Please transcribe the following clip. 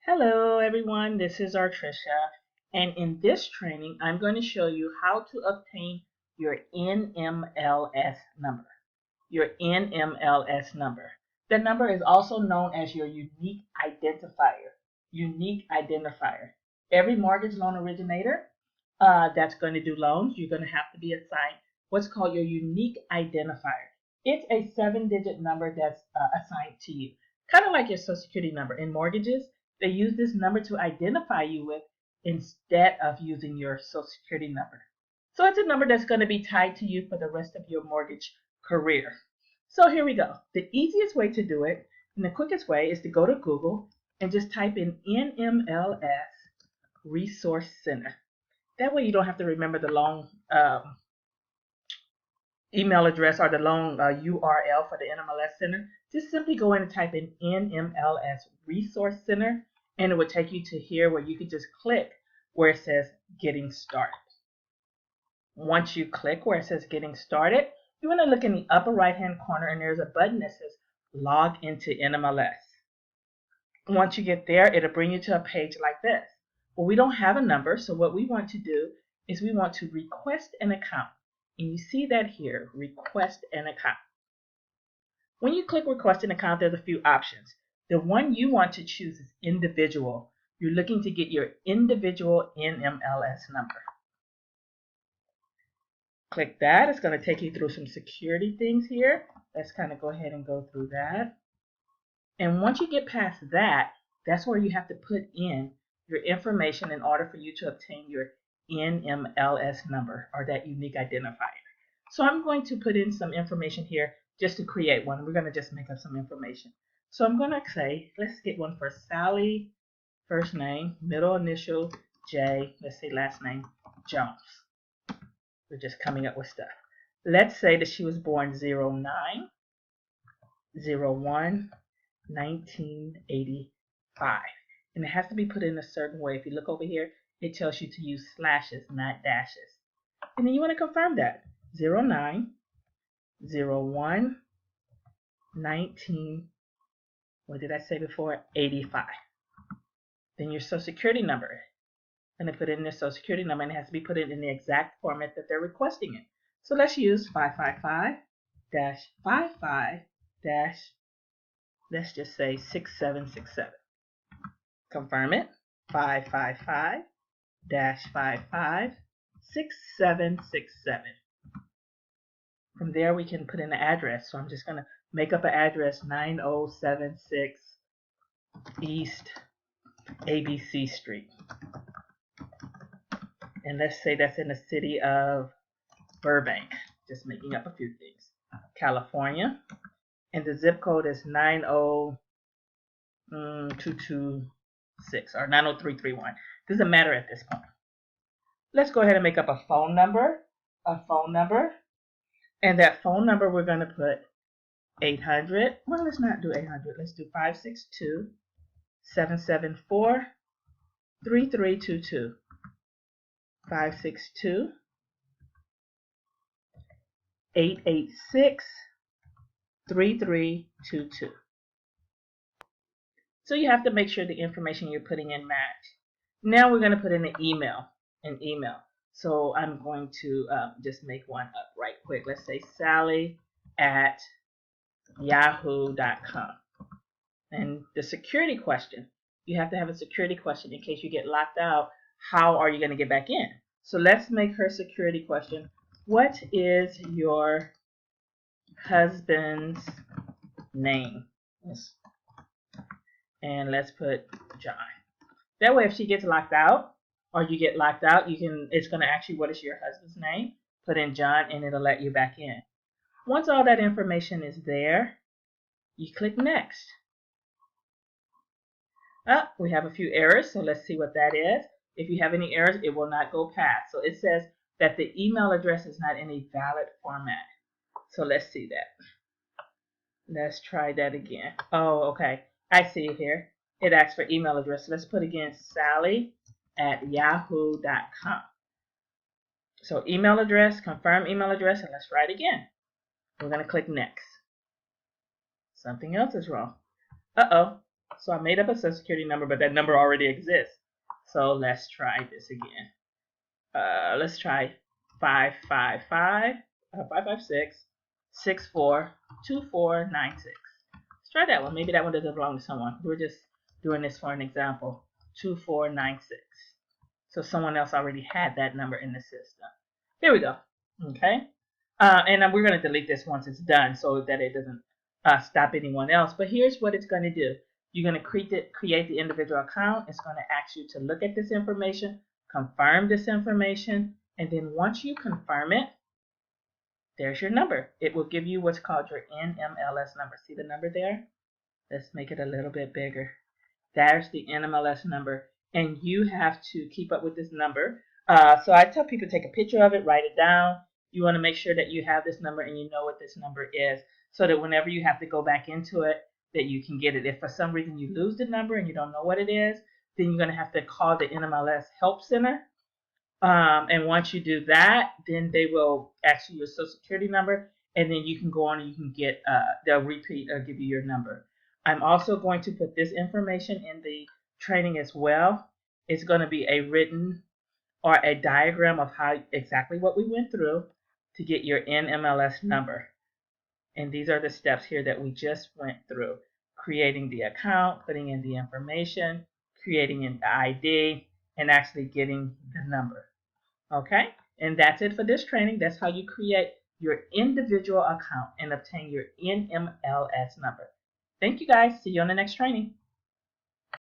Hello everyone, this is Artricia, and in this training I'm going to show you how to obtain your NMLS number. Your NMLS number. The number is also known as your unique identifier. Unique identifier. Every mortgage loan originator that's going to do loans, you're going to have to be assigned what's called your unique identifier. It's a 7-digit number that's assigned to you, kind of like your social security number. In mortgages, they use this number to identify you with instead of using your social security number. So it's a number that's going to be tied to you for the rest of your mortgage career. So here we go. The easiest way to do it and the quickest way is to go to Google and just type in NMLS Resource Center. That way you don't have to remember the long email address or the long URL for the NMLS Center. Just simply go in and type in NMLS Resource Center, and it would take you to here where you can just click where it says Getting Started. Once you click where it says Getting Started, you want to look in the upper right hand corner and there's a button that says Log into NMLS. Once you get there, it'll bring you to a page like this. Well, we don't have a number, so what we want to do is we want to request an account. And you see that here, request an account. When you click request an account, there's a few options. The one you want to choose is individual. You're looking to get your individual NMLS number. Click that. It's going to take you through some security things here. Let's kind of go ahead and go through that. And once you get past that, that's where you have to put in your information in order for you to obtain your NMLS number, or that unique identifier. So I'm going to put in some information here just to create one. We're going to just make up some information. So I'm going to say, let's get one for Sally, first name, middle initial J, let's say last name Jones. We're just coming up with stuff. Let's say that she was born 09/01/1985. And it has to be put in a certain way. If you look over here, it tells you to use slashes, not dashes. And then you want to confirm that. 09/01/19, what did I say before? 85. Then your social security number. And they put in their social security number, and it has to be put in the exact format that they're requesting it. So let's use 555-55- let's just say 6767. Confirm it. 555-55-6767. From there we can put in the address. So I'm just going to make up an address, 9076 East ABC Street. And let's say that's in the city of Burbank. Just making up a few things. California. And the zip code is 90226 or 90331. Doesn't matter at this point. Let's go ahead and make up a phone number. And that phone number we're going to put 800. Well, let's not do 800. Let's do 562-774-3322. 562-886-3322. So you have to make sure the information you're putting in match. Now we're going to put in an email. So I'm going to just make one up right quick. Let's say sally@yahoo.com. And the security question, you have to have a security question in case you get locked out. How are you going to get back in? So let's make her security question. What is your husband's name? And let's put John. That way if she gets locked out, or you get locked out, it's going to ask you what is your husband's name. Put in John and it'll let you back in. Once all that information is there, you click next. We have a few errors, so let's see what that is. If you have any errors, it will not go past. So it says that the email address is not in a valid format. So let's see that. Let's try that again. Oh, okay. I see it here. It asks for email address. Let's put again sally@yahoo.com. So email address, confirm email address, and let's try it again. We're going to click next. Something else is wrong. Uh-oh. So I made up a social security number, but that number already exists. So let's try this again. Let's try 556-642496. Let's try that one. Maybe that one doesn't belong to someone. We're just doing this for an example. 2496. So someone else already had that number in the system. Here we go. Okay. And we're going to delete this once it's done so that it doesn't stop anyone else. But here's what it's going to do. You're going to create the individual account. It's going to ask you to look at this information, confirm this information, and then once you confirm it, there's your number. It will give you what's called your NMLS number. See the number there? Let's make it a little bit bigger. There's the NMLS number, and you have to keep up with this number. So I tell people take a picture of it, write it down. You want to make sure that you have this number and you know what this number is, so that whenever you have to go back into it, that you can get it. If for some reason you lose the number and you don't know what it is, then you're going to have to call the NMLS Help Center. And once you do that, then they will ask you your social security number, and then you can go on and you can get, they'll repeat or give you your number. I'm also going to put this information in the training as well. It's going to be a written or a diagram of how exactly what we went through to get your NMLS number. And these are the steps here that we just went through. Creating the account, putting in the information, creating an ID, and actually getting the number. Okay? And that's it for this training. That's how you create your individual account and obtain your NMLS number. Thank you guys. See you on the next training.